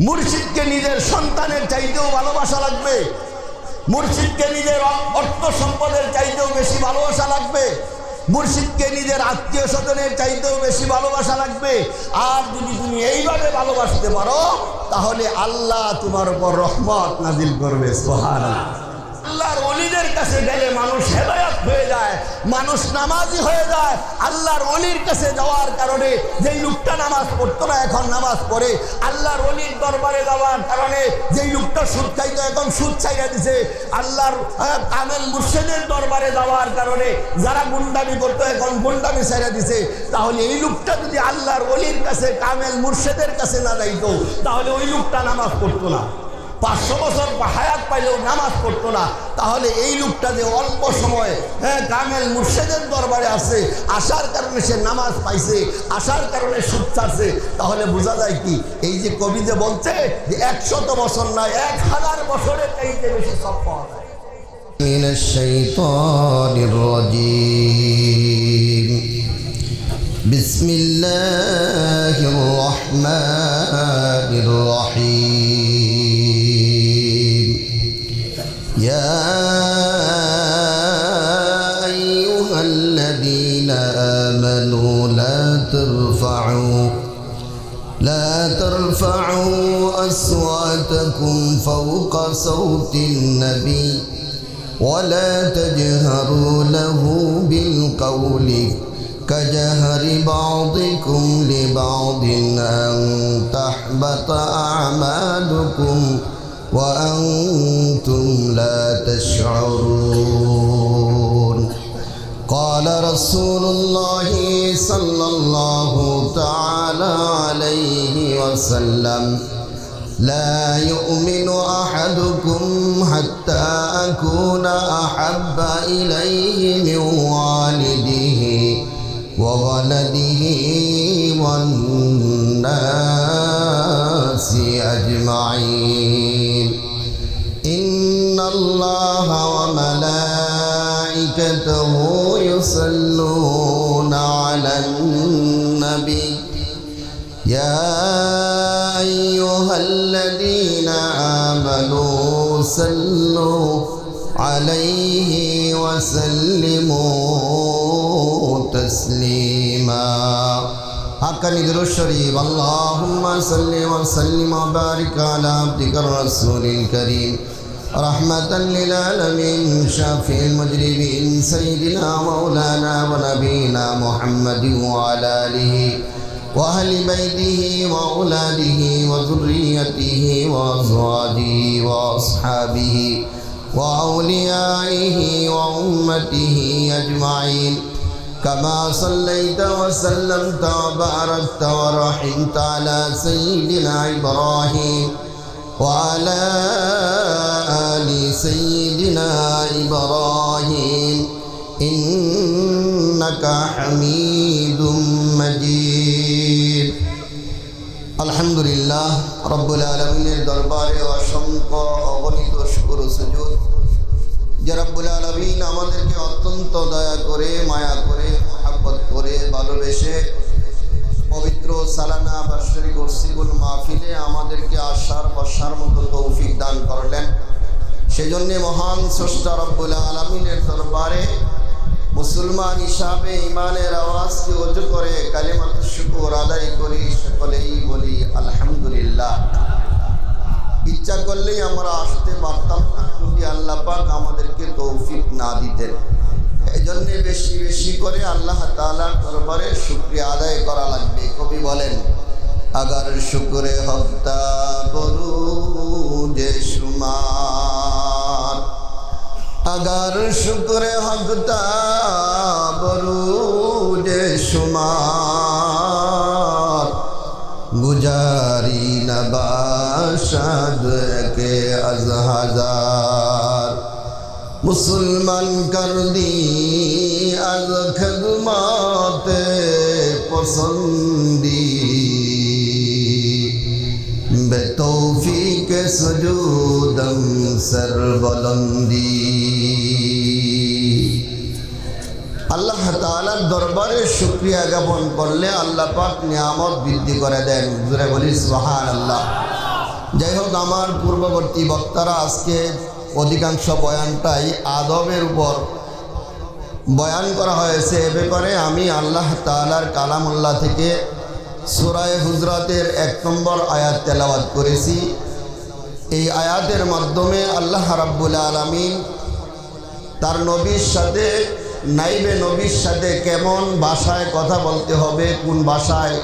মুর্শিদকে নিজের সন্তানের চাইতেও ভালোবাসা লাগবে, মুর্শিদকে নিজের অর্থ সম্পদের চাইতেও বেশি ভালোবাসা লাগবে, মুর্শিদকে নিজের আত্মীয় স্বজনের চাইতেও বেশি ভালোবাসা লাগবে। আর যদি তুমি এইভাবে ভালোবাসতে পারো তাহলে আল্লাহ তোমার উপর রহমত নাজিল করবে। সুবহানাল্লাহ। আল্লাহর ওলিদের কাছে গেলে মানুষ হেদায়েত হয়ে যায়, মানুষ নামাজি হয়ে যায়। আল্লাহর ওলির কাছে যাওয়ার কারণে যেই লোকটা নামাজ পড়তো না এখন নামাজ পড়ে, আল্লাহর ওলির দরবারে যাওয়ার কারণে যেই লোকটা সুদ খাইতো এখন সুদ ছাইড়া দিছে, আল্লাহর কামেল মুর্শিদের দরবারে যাওয়ার কারণে যারা গুন্ডামি করতো এখন গুন্ডামি ছাইড়া দিছে। তাহলে এই লোকটা যদি আল্লাহর ওলির কাছে কামেল মুর্শিদের কাছে না যাইতো তাহলে ওই লোকটা নামাজ পড়তো না, 500 বছর হায়াত পাইলেও নামাজ পড়তো না। তাহলে এই লোকটা যে অল্প সময় কামেল মুর্শিদের দরবারে আসে, আসার কারণে সে নামাজ পাইছে, আসার কারণে সুদ ছাড়ছে। তাহলে বোঝা যায় কি, এই যে কবি যে বলছে যে 100 বছর নয় 1000 বছরের চাইতে বেশি সব পাওয়া যায়। মিনাশ শাইতানির রাজিম। বিসমিল্লাহির রহমানির রহিম। ইয়া আইয়ুহাল্লাযীনা আমানু لا ترفعوا أصواتكم فوق صوت النبي ولا تجهروا له بالقول كجهر بعضكم لبعض أن تحبط أعمالكم وأنتم لا تشعرون. قال رسول الله صلى الله تعالى عليه وسلم لا يؤمن أحدكم حتى أكون أحب إليه من والده وولده والناس أجمعين. إن الله وملائكته يصلون على النبي يا أيها الذين آمنوا صلوا عليه وسلموا تسليما. حقني درود الشريف. اللهم صل وسلم وبارك على عبدك الرسول الكريم رحمة للعالمين شافع المجرمين سيدنا مولانا ونبينا محمد وعلى آله وأهل بيته وأولاده وذريته وأزواجه وأصحابه وأوليائه وأمته أجمعين كما صليت وسلمت وباركت ورحمت على سيدنا إبراهيم وعلى آل سيدنا إبراهيم إنك حميد مجيد. الحمد لله رب العالمين দরবারে অসংখ্য অগণিত শুকর ও সুজুদ যে রব্বুল আলামিন আমাদেরকে অত্যন্ত দয়া করে মায়া করে মহব্বত করে ভালোবেসে পবিত্র সালানা বার্ষিক ওরসিকুল মাহফিলে আমাদেরকে আসার বসার মতো তৌফিক দান করলেন। সেজন্য মহান স্রষ্টা রব্বুল আলামিনের দরবারে মুসলমান হিসাবে ইমানের আওয়াজকে উঁচু করে কালিমাতুশ শুকর আদায় করি, সকলেই বলি আলহামদুলিল্লাহ। ইচ্ছা করলেই আমরা আসতে পারতাম না যদি আল্লাহ পাক আমাদেরকে তৌফিক না দিতেন। এই জন্য বেশি বেশি করে আল্লাহ তাআলার দরবারে শুকরিয়া আদায় করা লাগবে। কবি বলেন, আগার শুকরে হকতা বরু যে সুমার, আগার শুকরে হকতা বরু যে সুমার, গুজারি নবাশাদ কে আজ হাজার, মুসলমান কর দি আজ খদমাতে পসন্দি, বে তৌফিক সুজুদম সর বুলন্দি। আল্লাহ তাআলার দরবারে শুকরিয়া জ্ঞাপন করলে আল্লাহ পাক নিয়ামত বৃদ্ধি করে দেন। জোরে বলি সুবহানাল্লাহ। হোক, আমার পূর্ববর্তী বক্তারা আজকে অধিকাংশ বয়ানটাই আদবের উপর বয়ান করা হয়েছে। এ ব্যাপারে আমি আল্লাহ তাআলার কালামুল্লাহ থেকে সূরা হুজরাতের 1 নম্বর আয়াত তেলাওয়াত করেছি। এই আয়াতের মাধ্যমে আল্লাহ রাব্বুল আলামিন তার নবীর সাথে, নাইবে নবীর সাথে কেমন ভাষায় কথা বলতে হবে, কোন ভাষায়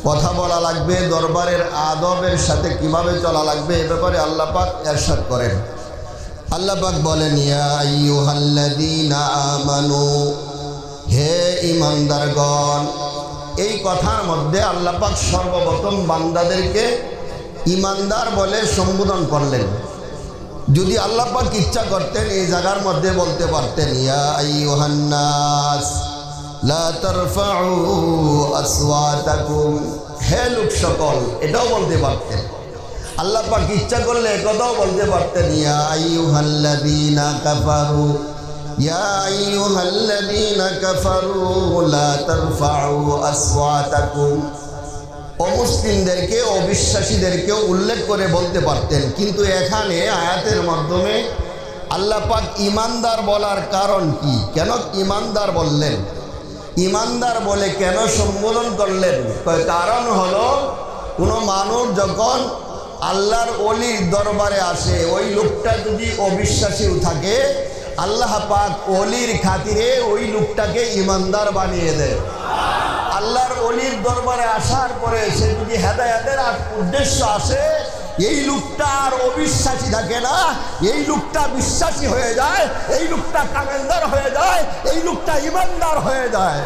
কথা বলা লাগবে, দরবারের আদবের সাথে কিভাবে চলা লাগবে, এ ব্যাপারে আল্লাহ পাক ইরশাদ করেন। আল্লাহ পাক বলেন, ইয়া আইয়ুহাল্লাযীনা আমানু, হে ঈমানদারগণ। এই কথার মধ্যে আল্লাহ পাক সর্বপ্রথম বান্দাদেরকে ঈমানদার বলে সম্বোধন করলেন। যদি আল্লাহ পাক ইচ্ছা করতেন এই জায়গার মধ্যে বলতে পারতেন, ইয়া আইয়ুহান নাস লা তারফাউ আসওয়াতাকুম, হে লোক সকল, এটাও বলতে পারতেন। আল্লাহ পাক ইচ্ছা করলে একথাও বলতে পারতেন, ইয়া আইয়ুহাল্লাযীনা কাফারু, ইয়া আইয়ুহাল্লাযীনা কাফারু লা তারফাউ আসওয়াতাকুম, অমুসলিমদেরকে, অবিশ্বাসীদেরকেও উল্লেখ করে বলতে পারতেন। কিন্তু এখানে আয়াতের মাধ্যমে আল্লাহ পাক ঈমানদার বলার কারণ কি, কেন ঈমানদার বললেন, ঈমানদার বলে কেন সম্বোধন করলেন? কারণ হলো, কোনো মানুষ যখন আল্লাহর ওলির দরবারে আসে, ওই লোকটা যদি অবিশ্বাসীও থাকে, আল্লাহ পাক ওলির খাতিরে ওই লোকটাকে ঈমানদার বানিয়ে দেয়। আল্লাহর ওলির দরবারে আসার পরে সে যদি হেদায়েতের উদ্দেশ্য আসে, এই লোকটা আর অবিশ্বাসী থাকে না, এই লোকটা বিশ্বাসী হয়ে যায়, এই লোকটা কামেলদার হয়ে যায়, এই লোকটা ঈমানদার হয়ে যায়।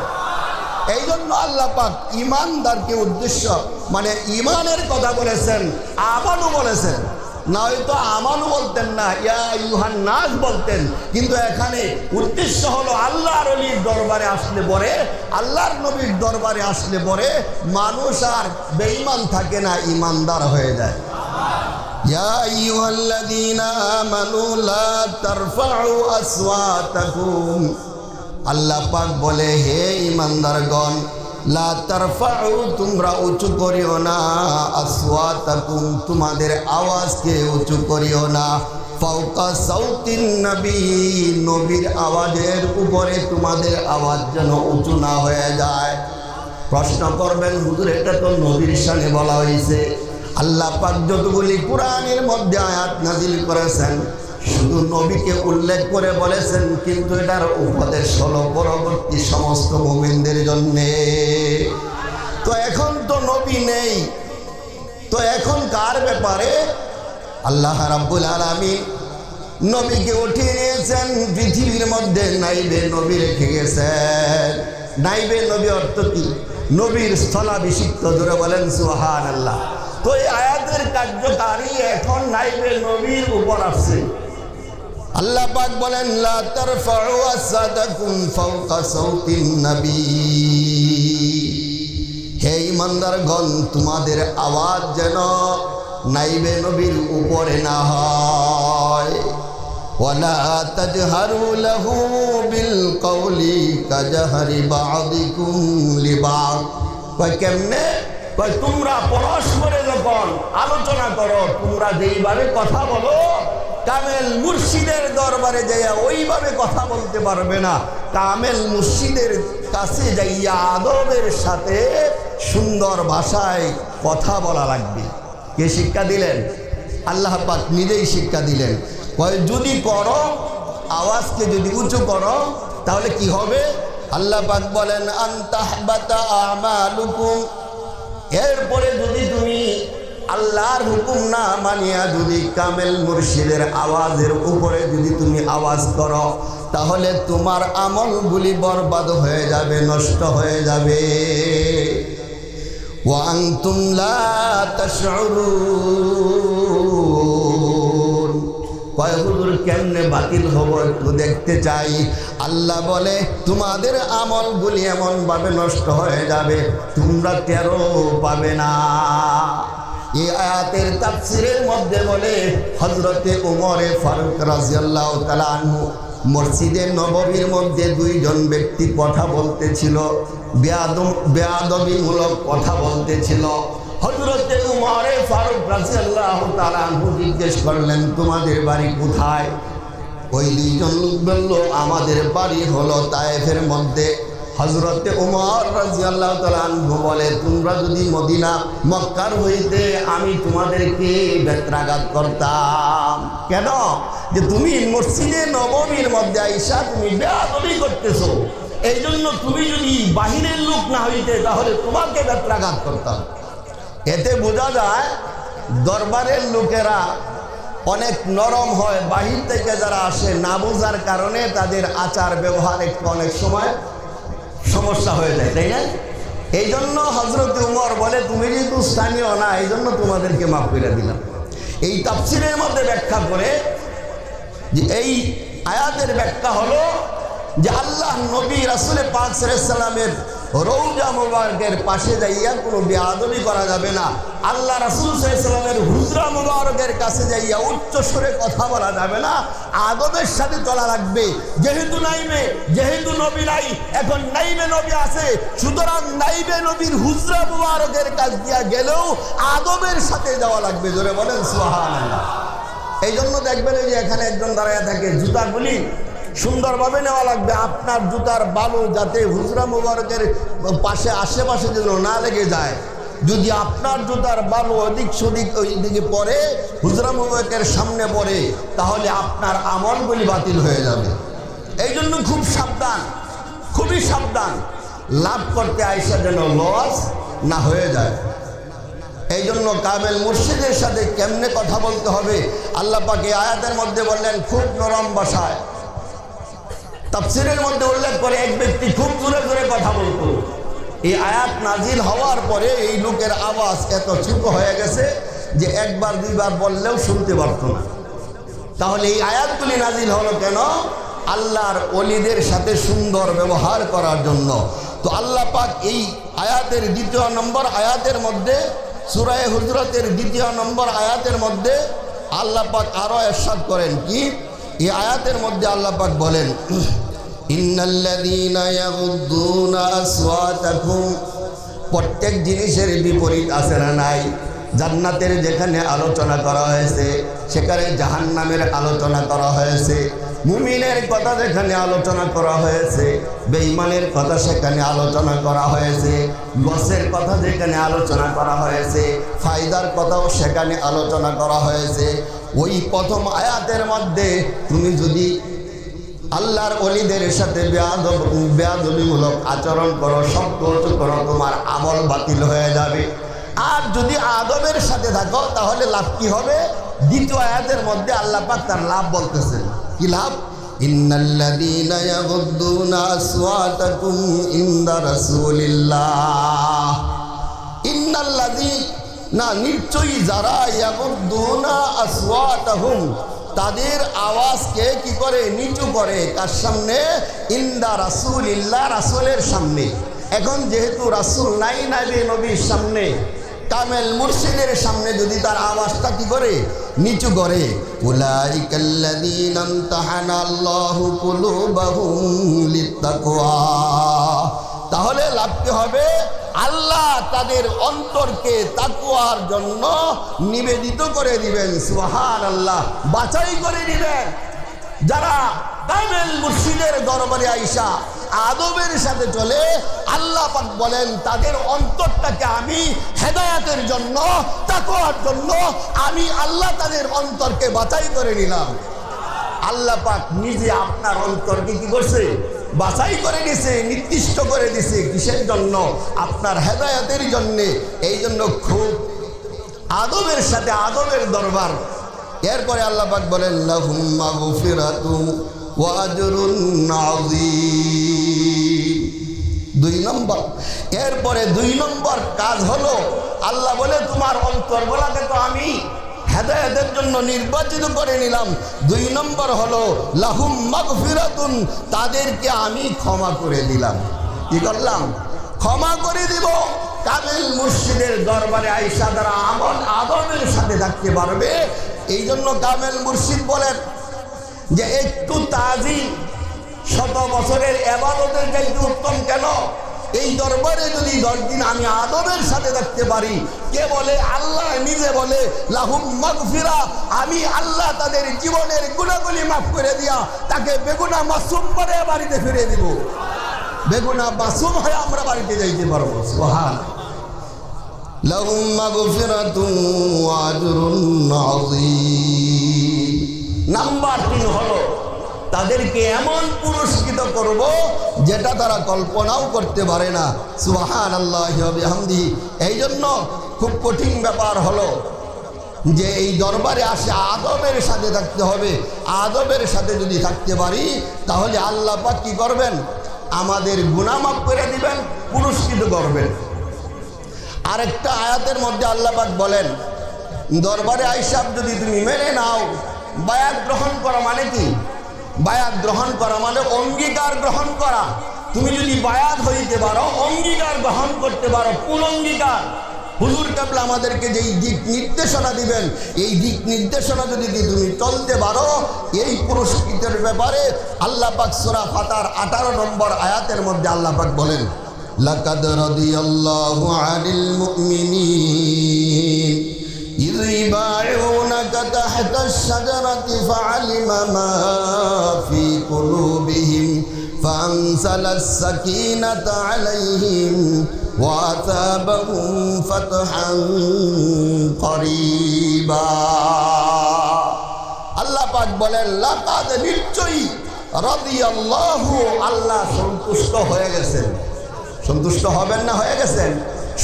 এই জন্য আল্লাহ পাক ঈমানদারকে উদ্দেশ্য, মানে ঈমানের কথা বলেছেন, আমানু বলেছেন। না হয়তো আমানু বলতেন না, ইয়া আইয়ুহান নাস বলতেন। কিন্তু এখানে উদ্দেশ্য হলো আল্লাহর ওলির দরবারে আসলে পরে, আল্লাহর নবীর দরবারে আসলে পরে মানুষ আর বেঈমান থাকে না, ঈমানদার হয়ে যায়। ইয়া আইয়ুহাল্লাযীনা আমানু লা তারফাউ আসওয়াতাকুম, আল্লাহ পাক বলে, হে ঈমানদারগণ, লা তারফাউ, তোমরা উঁচু করিও না, আসওয়াতাকুম, তোমাদের আওয়াজকে উঁচু করিও না, ফাওকা সাউতিন নবী, নবীর আওয়াজের উপরে তোমাদের আওয়াজ যেন উঁচু না হয়ে যায়। প্রশ্ন করবেন, হুজুর এটা তো নবীর শানে বলা হয়েছে। আল্লাহ পাক যতগুলি কোরআনের মধ্যে আয়াত নাজিল করেছেন, শুধু নবীকে উল্লেখ করে বলেছেন, কিন্তু এটার উপদেশ হলো পরবর্তী সমস্ত মুমিনদের জন্যে। তো এখন তো নবী নেই, তো এখন কার ব্যাপারে? আল্লাহ রাব্বুল আলামিন নবীকে উঠিয়ে নিয়েছেন, পৃথিবীর মধ্যে নাইবে নবী রেখে গেছেন। নাইবে নবী অর্থ কি? নবীর স্থলাভিষিক্ত। জোরে বলেন সুবহানাল্লাহ। তো এই আয়াতের কার্যকারী এখন নাইবে নবীর উপর আসছে। আল্লাহ পাক বলেন, লা তারফাউ আসওয়াতাকুম ফাওকা সাউতিন নবী, হে ঈমানদারগণ, তোমাদের আওয়াজ যেন নাইবে নবীর উপরে না হয়। ওয়ালা তাজহারু লাহু বিল কওলি কাজহারি বা'দিকুম লিবা'দ। কয় কেমনে? কয় তোমরা পরস্পরে যখন আলোচনা করো, তোমরা যেইভাবে কথা বলো, কামেল মুর্শিদের দরবারে যাইয়া ওইভাবে কথা বলতে পারবে না। কামেল মুর্শিদের কাছে যাইয়া আদবের সাথে সুন্দর ভাষায় কথা বলা লাগবে। কে শিক্ষা দিলেন? আল্লাহ পাক নিজেই শিক্ষা দিলেন। কয় যদি করো, আওয়াজকে যদি উঁচু করো, তাহলে কি হবে? আল্লাহ পাক বলেন, আনতাহবাতা আমালুকুম, এরপরে যদি তুমি আল্লাহর হুকুম না মানিয়া যদি কামেল মুর্শিদের আওয়াজের উপরে যদি তুমি আওয়াজ করো, তাহলে তোমার আমলগুলি বরবাদ হয়ে যাবে, নষ্ট হয়ে যাবে। ওয়া আনতুম লা তাশউরুন। কয় হুজুর কেমনে বাতিল হবো একটু দেখতে চাই। আল্লাহ বলে, তোমাদের আমলগুলি এমনভাবে নষ্ট হয়ে যাবে, তোমরা টেরও পাবে না। এই আয়াতের তাফসীরের মধ্যে বলে, হযরতে ওমর ফারুক রাদিয়াল্লাহু তাআলা আনহু মসজিদে নববীর মধ্যে দুইজন ব্যক্তি কথা বলতেছিল, বেয়াদবিমূলক কথা বলতেছিল। হযরতে উমরে ফারুক রাদিয়াল্লাহু তাআলা আনহু জিজ্ঞেস করলেন, তোমাদের বাড়ি কোথায়? ওই দুইজন লোক বলল, আমাদের বাড়ি হলো তায়েফের মধ্যে। হযরতে উমর রাদিয়াল্লাহু তাআলা আনহু বলে, তোমরা যদি মদিনা মক্কার হইতে আমি তোমাদেরকে বেত্রাঘাত করতাম। কেন? যে তুমি মসজিদে নববীর মধ্যে আইসা তুমি বেয়াদবি করতেছো, এই জন্য তুমি যদি বাহিরের লোক না হইতে তাহলে তোমাকে বেত্রাঘাত করতাম। এতে বোঝা যায় দরবারের লোকেরা অনেক নরম হয়, বাহির থেকে যারা আসে না বোঝার কারণে তাদের আচার ব্যবহার একটু অনেক সময় সমস্যা হয়ে যায়, তাই না? এই জন্য হযরতে উমর বলে, তুমি যেহেতু স্থানীয় না এই জন্য তোমাদেরকে মাফ করে দিলাম। এই তাফসীরের মধ্যে ব্যাখ্যা করে যে এই আয়াতের ব্যাখ্যা হলো যে আল্লাহ নবী রাসূল পাক সাল্লাল্লাহু আলাইহি সাল্লামের রওজা মুবারকের পাশে যাইয়া কোনো বেয়াদবি করা যাবে না। আল্লাহ রাসূল সাল্লাল্লাহু আলাইহি সাল্লামের হুজরা মুবারকের কাছে যাইয়া উচ্চ সুরে কথা বলা যাবে না, আদবের সাথে চলা লাগবে। যেহেতু নবী নাই, এখন নাইবে নবী আছে, সুতরাং নাইবে নবীর হুজরা মুবারকের কাছ দিয়া গেলেও আদবের সাথে যাওয়া লাগবে। জোরে বলেন সুবহানাল্লাহ। এই জন্য দেখবেন যে এখানে একজন দাঁড়ায় থাকে, জুতাগুলি সুন্দরভাবে নেওয়া লাগবে। আপনার জুতার বালু যাতে হুজরা মুবারকের পাশে আশেপাশে যেন না লেগে যায়। যদি আপনার জুতার বালু অধিক সদিক ওই দিকে পড়ে, হুজরা মুবারকের সামনে পড়ে, তাহলে আপনার আমলগুলি বাতিল হয়ে যাবে। এই জন্য খুব সাবধান, খুবই সাবধান, লাভ করতে আইসা যেন লস না হয়ে যায়। এই জন্য কামেল মুর্শিদের সাথে কেমনে কথা বলতে হবে আল্লাহ পাক এই আয়াতের মধ্যে বললেন খুব নরম ভাষায়। তাফসীরের মধ্যে উল্লেখ করে এক ব্যক্তি খুব জোরে জোরে কথা বলতো। এই আয়াত নাজিল হওয়ার পরে এই লোকের আওয়াজ এত ছোট হয়ে গেছে যে একবার দুইবার বললেও শুনতে পারতো না। তাহলে এই আয়াতগুলি নাজিল হলো কেন? আল্লাহর ওলিদের সাথে সুন্দর ব্যবহার করার জন্য। তো আল্লাহ পাক এই আয়াতের দ্বিতীয় নম্বর আয়াতের মধ্যে, সূরা হুজরাতের দ্বিতীয় নম্বর আয়াতের মধ্যে আল্লাহ পাক আরো ইরশাদ করেন কি? এই আয়াতের মধ্যে আল্লাহ পাক বলেন, ইন্নাল্লাযীনা ইয়াগুদ্দুনা আসওয়াতাকুম। প্রত্যেক জিনিসের বিপরীত আছে না নাই? জান্নাতের যেখানে আলোচনা করা হয়েছে সেখানে জাহান্নামের আলোচনা করা হয়েছে। মুমিনের কথা যেখানে আলোচনা করা হয়েছে, বেঈমানের কথা সেখানে আলোচনা করা হয়েছে। লসের কথা যেখানে আলোচনা করা হয়েছে, ফায়দার কথাও সেখানে আলোচনা করা হয়েছে। ওই প্রথম আয়াতের মধ্যে তুমি যদি আল্লাহর ওলিদের সাথে বেয়াদবিমূলক আচরণ করো, শব্দ করো, তোমার আমল বাতিল হয়ে যাবে। আর যদি আদবের সাথে থাকো তাহলে লাভ কি হবে? দ্বিতীয় আয়াতের মধ্যে আল্লাহ পাক তার লাভ বলতেছেন। কি লাভ? ইন্নাল্লাযীনা ইয়াগুদ্দুনা আসওয়াতাকুম ইনদা রাসূলিল্লাহ। ইন্নাল্লাযীনা, নিশ্চয়ই যারা ইয়াগুদ্দুনা আসওয়াতাহুম, তাদের আওয়াজকে কি করে? নিচু করে। কার সামনে? ইনদা রাসূলিল্লাহ, রাসূলের সামনে। এখন যেহেতু রাসূল নাই, নাবী নবীর সামনে, কামেল মুর্শিদের সামনে যদি তার আওয়াজটা কি করে? নিচু করে। উলাইকাল্লাযীনা ইমতাহানা আল্লাহু কুলুবাহুম লিত্তাকওয়া। তাহলে লাভ কি হবে? আল্লাহ তাদের অন্তরকে তাকওয়ার জন্য নিবেদিত করে দিবেন। সুবহানাল্লাহ, বাছাই করে দিবেন। যারা কামেল মুর্শিদের দরবারে আইসা আদবের সাথে চলে, আল্লাহ পাক বলেন তাদের অন্তরটাকে আমি হেদায়েতের জন্য, তাকওয়ার জন্য আমি আল্লাহ তাদের অন্তরকে বাছাই করে নিলাম। আল্লাহ পাক নিজে আপনার অন্তরকে কি করছে? বাছাই করে দিয়েছে, নির্দিষ্ট করে দিয়েছে। কিসের জন্য? আপনার হেদায়েতের জন্যে। এই জন্য খুব আদবের সাথে আদবের দরবার। এরপরে আল্লাহ পাক বলেন লাহুম মাগফিরাতুন ওয়া আজরুন আযীম। 2 নম্বর, এরপরে 2 নম্বর কাজ হলো আল্লাহ বলে তোমার অন্তরগুলোকে তো আমি হেদায়েতের জন্য নির্বাচিত করে নিলাম। 2 নম্বর হলো লাহুম মাগফিরাতুন, তাদেরকে আমি ক্ষমা করে দিলাম। কি করলাম? ক্ষমা করে দিব। কামেল মুর্শিদের দরবারে আইসা যারা আমল আদবের সাথে থাকতে পারবে, এই জন্য কামেল মুর্শিদ বলেন যে একটু তাজিম 100 বছরের ইবাদতের চাইতে উত্তম। কেন? এই দরবারে যদি 10 দিন আমি আদবের সাথে থাকতে পারি, কে বলে? আল্লাহ নিজে বলে লাহুম মাগফিরা, আমি আল্লাহ তাদের জীবনের গুনাহগুলি মাফ করে দিয়া তাকে বেগুনা মাসুম করে বাড়িতে ফিরে দিব। বেগুনা মাসুম হয়ে আমরা বাড়িতে যাইতে পারবো। সুবহানাল্লাহ। লাহুম মাগফিরাতুন ওয়া আজরুন আযীম। নাম্বার 3 হলো তাদেরকে এমন পুরস্কৃত করব যেটা তারা কল্পনাও করতে পারে না। সুবহানাল্লাহি ওয়া বিহামদিহি। এই জন্য খুব কঠিন ব্যাপার হলো যে এই দরবারে আসে আদবের সাথে থাকতে হবে। আদবের সাথে যদি থাকতে পারি তাহলে আল্লাহ পাক কি করবেন? আমাদের গুনাহ মাফ করে দিবেন, পুরস্কৃত করবেন। আরেকটা আয়াতের মধ্যে আল্লাহ পাক বলেন, দরবারে আইসা যদি তুমি মেনে নাও, বায়াত গ্রহণ করা মানে কি? বায়াত গ্রহণ করা মানে অঙ্গীকার গ্রহণ করা। তুমি যদি বায়াত হইতে পারো, অঙ্গীকার গ্রহণ করতে পারো, কোন অঙ্গীকার? হুজুর কেবলা আমাদেরকে যেই দিক নির্দেশনা দিবেন, এই দিক নির্দেশনা যদি তুমি চলতে পারো, এই পুরস্কৃতের ব্যাপারে আল্লাহ পাক সূরা ফাতার 18 নম্বর আয়াতের মধ্যে আল্লাহ পাক বলেন, লাকাদ রাদিয়াল্লাহু আনিল মুমিনিন إذ يبايعونك تحت الشجرة فعلم ما في قلوبهم فأنزل السكينة عليهم وأثابهم فتحا قريبا। আল্লাহ পাক বলেন, লাকাদ নিশ্চয়ই রাদিয়াল্লাহু, আল্লাহ সন্তুষ্ট হয়ে গেছেন। সন্তুষ্ট হবেন না হয়ে গেছেন?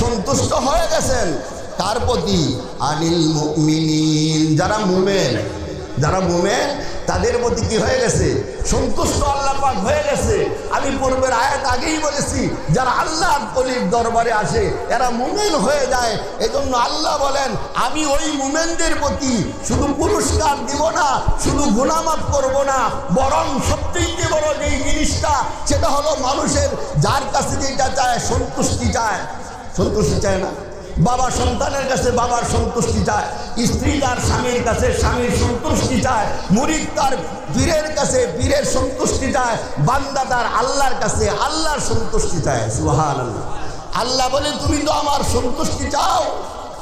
সন্তুষ্ট হয়ে গেছেন কার প্রতি? আনিল মুমিনিন, যারা মুমিন, যারা মুমিন তাদের প্রতি কি হয়ে গেছে? সন্তুষ্ট আল্লাহ পাক হয়ে গেছে। আমি পূর্বের আয়াত আগেই বলেছি, যারা আল্লাহর ওলির দরবারে আসে এরা মুমিন হয়ে যায়। এজন্য আল্লাহ বলেন, আমি ওই মুমিনদের প্রতি শুধু পুরস্কার দিব না, শুধু গুনাহ মাফ করব না, বরং সবচেয়ে বড় যেই জিনিসটা সেটা হলো মানুষের যার কাছে যেটা চায়, সন্তুষ্টি চায়। সন্তুষ্টি চায় না? বাবা সন্তানের কাছে বাবার সন্তুষ্টি চায়, স্ত্রী তার স্বামীর কাছে স্বামীর সন্তুষ্টি চায়, মুরিদ তার পীরের কাছে পীরের সন্তুষ্টি চায়, বান্দা তার আল্লাহর কাছে আল্লাহর সন্তুষ্টি চায়। সুবহানাল্লাহ। আল্লাহ বলে, তুমি তো আমার সন্তুষ্টি চাও,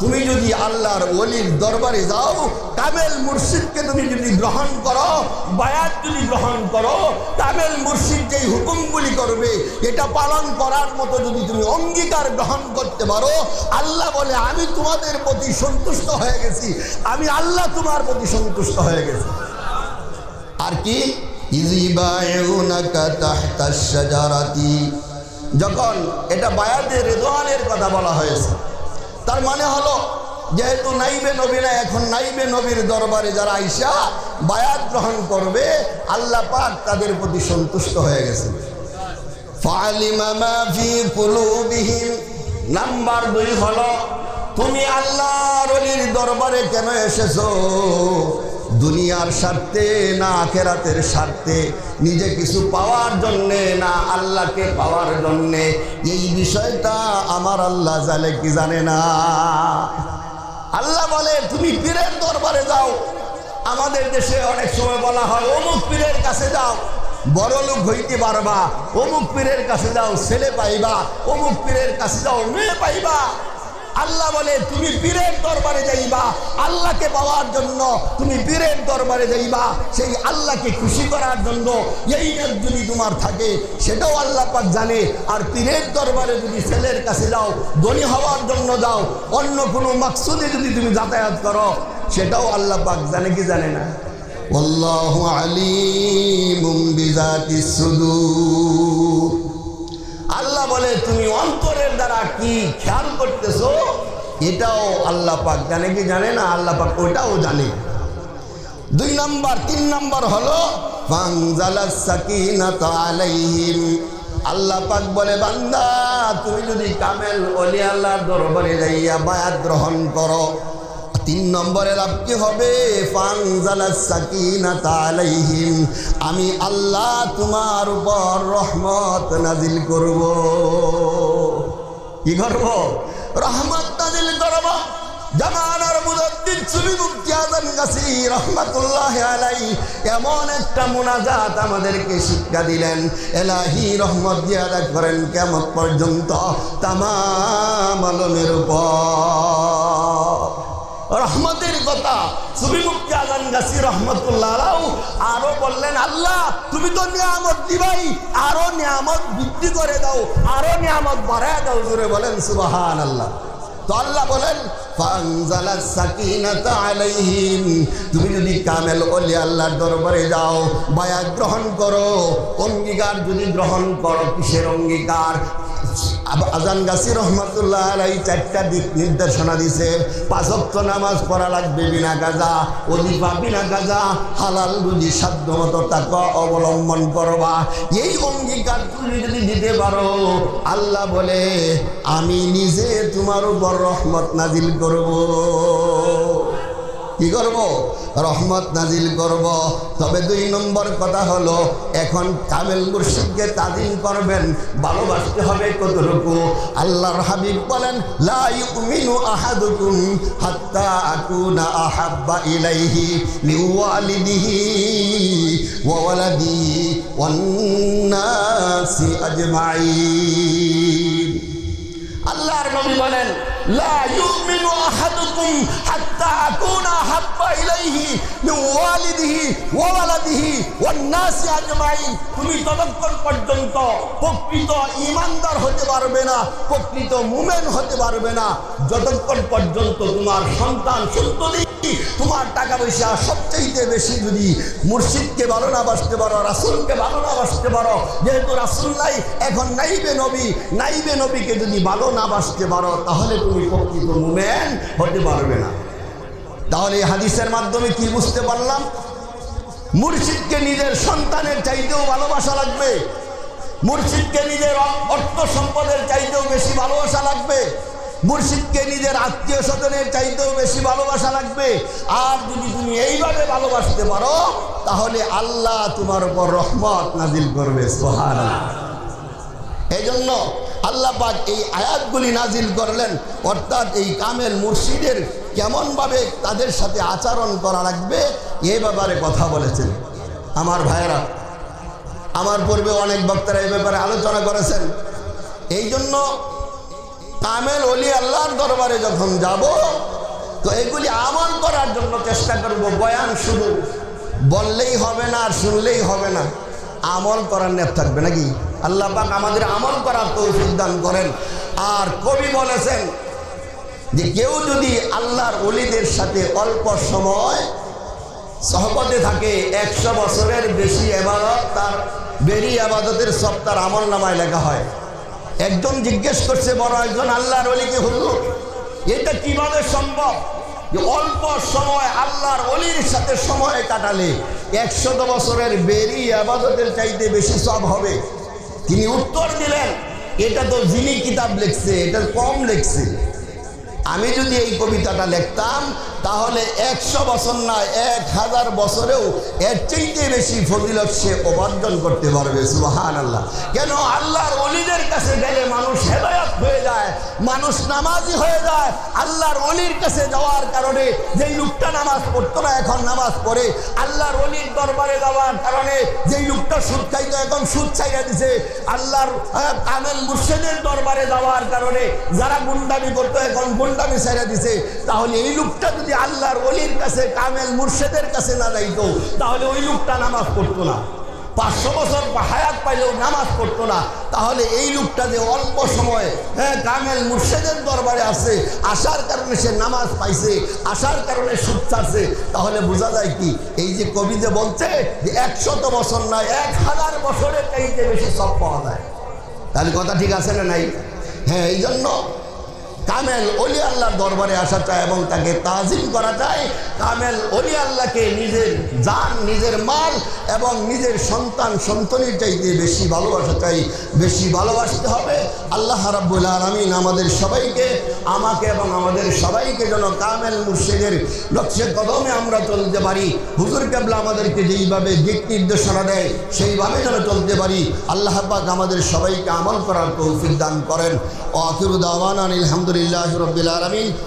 তুমি যদি আল্লাহর ওলির দরবারে যাও, কামেল মুর্শিদকে তুমি যদি গ্রহণ করো, বায়াত যদি গ্রহণ করো, কামেল মুর্শিদ যেই হুকুমগুলি করবে এটা পালন করার মতো যদি তুমি অঙ্গীকার গ্রহণ করতে পারো, আল্লাহ বলে আমি তোমাদের প্রতি সন্তুষ্ট হয়ে গেছি, আমি আল্লাহ তোমার প্রতি সন্তুষ্ট হয়ে গেছি। আর কি? ইযিবায়ুনাকা তাহতাশ শাজারাতি, যখন এটা বায়াতে রিদওয়ানের কথা বলা হয়েছে, তার মানে হলো যেহেতু নাইবে নবী না, এখন নাইবে নবীর দরবারে যারা আইসা বায়াত গ্রহণ করবে, আল্লাহ পাক তাদের প্রতি সন্তুষ্ট হয়ে গেছে। ফালিমা মা ফি কুলুবিহিম। নাম্বার 2 হলো, তুমি আল্লাহর ওলির দরবারে কেন এসেছো? দুনিয়ার স্বার্থে না আখিরাতের স্বার্থে, নিজে কিছু পাওয়ার জন্যে না আল্লাহকে পাওয়ার জন্যে? এই বিষয়টা আমার আল্লাহ জানে কি জানে না? আল্লাহ বলে, তুমি পীরের দরবারে যাও। আমাদের দেশে অনেক সময় বলা হয়, অমুক পীরের কাছে যাও, বড় লোক হইতে পারবা, অমুক পীরের কাছে যাও, ছেলে পাইবা, অমুক পীরের কাছে যাও, মেয়ে পাইবা। আল্লাহ বলে, তুমি পীরের দরবারে যাইবা আল্লাহকে পাওয়ার জন্য, তুমি পীরের দরবারে যাইবা সেই আল্লাহকে খুশি করার জন্য। এই নিয়ত যদি তোমার থাকে সেটাও আল্লাহ পাক জানে। আর পীরের দরবারে যদি ছেলের কাছে যাও, ধনী হওয়ার জন্য যাও, অন্য কোনো মাকসুদে যদি তুমি যাতায়াত করো, সেটাও আল্লাহ পাক জানে কি জানে না? আল্লাহু আলিমুম বিযাতিস সুদূর। আল্লাহ বলে, তুমি অন্তরের দ্বারা কি খেয়াল করতেছো এটাও আল্লাহ পাক জানে কি জানে না? আল্লাহ পাক ওটাও জানে। 2 নাম্বার 3 নাম্বার হলো ফানজালাস সাকিনাতু আলাইহিম। আল্লাহ পাক বলে, বান্দা তুমি যদি কামেল ওলি আল্লাহর দরবারে যাইয়া বায়াত গ্রহণ করো, 3 নম্বরে লাভ কি হবে? ফানজালাস সাকিনাতু আলাইহিম, আমি আল্লাহ তোমার উপর রহমত নাজিল করব। কি করব? রহমত নাজিল করব। জামানার মুজাদ্দিদ সুফি মুফতি আজম গাছি রহমাতুল্লাহ আলাইহি এমন একটা মুনাজাত আমাদেরকে শিক্ষা দিলেন, এলাহি রহমত দিয়ে আদা করেন কিয়ামত পর্যন্ত তামাম আলমের উপর। রহমতের কথা সুফি মুফতি আজম গাছি রহমাতুল্লাহ আলাইহি আরো বললেন, আল্লাহ তুমি তো নিয়ামত দিবাই, আরো নিয়ামত বৃদ্ধি করে দাও, আরো নিয়ামত বাড়ায় দাও। জোরে বলেন সুবহানাল্লাহ। তো আল্লাহ বলেন ফানজালাস সাকিনাতা আলাইহিম, তুমি যদি কামেল ওলি আল্লাহর দরবারে যাও, বায়াত গ্রহণ করো, অঙ্গীকার যদি গ্রহণ করো, কিসের অঙ্গীকার? আজান গাছি রহমাতুল্লাহ আলাইহি চারটা দিক নির্দেশনা দিছে। 5 ওয়াক্ত নামাজ পড়া লাগবে বিনা কাজা, ওজিফা বিনা কাজা, হালাল রুজি সাধ্য মতো তাকওয়া অবলম্বন করবা। এই অঙ্গীকার তুমি যদি দিতে পারো, আল্লাহ বলে আমি নিজে তোমার উপর রহমত নাজিল করব। কি করব? রহমত নাজিল করব। তবে 2 নম্বর কথা হলো, এখন কামেল মুর্শিদকে তাজিম করবেন, ভালোবাসতে হবে কতটুকু? আল্লাহর হাবিব বলেন, লা ইউমিনু আহাদুকুম হাত্তা আকুনা আহাব্বা ইলাইহি লিওয়ালিদিহি ওয়া ওয়ালাদিহি ওয়ান নাসি আজমাইন। আল্লাহর নবী বলেন, লা ইউমিনু আহাদুকুম হাত্তা আকুনা আহাব্বা ইলাইহি মিন ওয়ালিদিহি ওয়া ওয়ালাদিহি ওয়ান নাসি আজমাইন। তুমি ততক্ষণ পর্যন্ত প্রকৃত ঈমানদার হতে পারবে না, প্রকৃত মুমিন হতে পারবে না, যতক্ষণ পর্যন্ত তোমার সন্তান সন্ততি, তোমার টাকা পয়সা সবচেয়ে বেশি যদি মুর্শিদকে ভালো না বাসতে পারো, রাসূলকে ভালো না বাসতে পারো, যেহেতু রাসূল নাই, এখন নাইবে নবীকে যদি ভালো না বাসতে পারো, তাহলে তুমি প্রকৃত মুমিন হতে পারবে না। তাহলে এই হাদিসের মাধ্যমে কি বুঝতে পারলাম? মুর্শিদকে নিজের সন্তানের চাইতেও ভালোবাসা লাগবে, মুর্শিদকে নিজের অর্থ সম্পদের চাইতেও বেশি ভালোবাসা লাগবে, মুর্শিদকে নিজের আত্মীয় স্বজনের চাইতেও বেশি ভালোবাসা লাগবে। আর যদি তুমি এইভাবে ভালোবাসতে পারো, তাহলে আল্লাহ তোমার উপর রহমত নাজিল করবে। সুবহানাল্লাহ। এই জন্য আল্লাহ পাক এই আয়াতগুলি নাজিল করলেন, অর্থাৎ এই কামেল মুর্শিদের কেমনভাবে তাদের সাথে আচরণ করা লাগবে এই ব্যাপারে কথা বলেছেন। আমার ভাইয়েরা, আমার পূর্বে অনেক বক্তারা এই ব্যাপারে আলোচনা করেছেন। এই জন্য কামেল ওলি আল্লাহর দরবারে যখন যাব, তো এগুলি আমল করার জন্য চেষ্টা করব। বয়ান শুধু বললেই হবে না, আর শুনলেই হবে না, আমল করার নেপ থাকবে নাকি? আল্লাহ পাক আমাদের আমল করার তৌফিক দান করেন। আর কবি বলেছেন যে কেউ যদি আল্লাহর ওলিদের সাথে অল্প সময় সহবতে থাকে, 100 বছরের বেশি ইবাদত, তার বেরি ইবাদতের সব তার আমল নামায় লেখা হয়। একজন জিজ্ঞেস করছে বড় একজন আল্লাহর ওলিকে, হুজুর এটা কিভাবে সম্ভব যে অল্প সময় আল্লাহর ওলির সাথে সময় কাটালে 100 বছরের বেরি ইবাদতের চাইতে বেশি সব হবে? তিনি উত্তর দিলেন, এটা তো যিনি কিতাব লিখছে এটা কম লিখছে। আমি যদি এই কবিতাটা লিখতাম, তাহলে 100 বছর না 1000 বছরেও এর চাইতে বেশি ফজিলত সে উপার্জন করতে পারবে। সুবহানাল্লাহ। কেন? আল্লাহর ওলিদের কাছে গেলে মানুষ হেদায়েত হয়ে যায়, মানুষ নামাজি হয়ে যায়। আল্লাহর ওলির কাছে যাওয়ার কারণে যেই লোকটা নামাজ পড়তো না এখন নামাজ পড়ে, আল্লাহর ওলির দরবারে যাওয়ার কারণে যেই লোকটা সুদ খাইতো এখন সুদ ছাইড়া দিছে, আল্লাহর কামেল মুর্শিদের দরবারে যাওয়ার কারণে যারা গুন্ডামি করতো এখন গুন্ডামি ছাইড়া দিছে। তাহলে এই লোকটা যদি আল্লাহর ওলির কাছে কামেল মুর্শিদের কাছে না যাইতো, তাহলে ওই লোকটা নামাজ পড়তো না, 500 বছর হায়াত পাইলেও নামাজ পড়তো না। তাহলে এই লোকটা যে অল্প সময় কামেল মুর্শিদের দরবারে আসে, আসার কারণে সে নামাজ পাইছে, আসার কারণে সুদ ছাড়ছে। তাহলে বোঝা যায় কি, এই যে কবি যে বলছে যে 100 বছর না 1000 বছরের চাইতে বেশি সব পাওয়া যায়, তাহলে কথা ঠিক আছে না নাই? হ্যাঁ, এই জন্য কামেল ওলি আল্লাহর দরবারে আসা চায় এবং তাকে তাজিম করা চায়। কামেল ওলি আল্লাহকে নিজের জান, নিজের মাল এবং নিজের সন্তান সন্ততির চাইতে বেশি ভালোবাসা চাই, বেশি ভালোবাসতে হবে। আল্লাহ রাব্বুল আলামিন আমাদের সবাইকে, আমাকে এবং আমাদের সবাইকে যেন কামেল মুর্শিদের লক্ষ্যে কদমে আমরা চলতে পারি। হুজুর কেবলা আমাদেরকে যেইভাবে দিক নির্দেশনা দেয় সেইভাবে যেন চলতে পারি। আল্লাহ পাক আমাদের সবাইকে আমল করার তৌফিক দান করেন। আখিরু দাওয়ানা আলহামদুলিল্লাহি রাব্বিল আলামিন।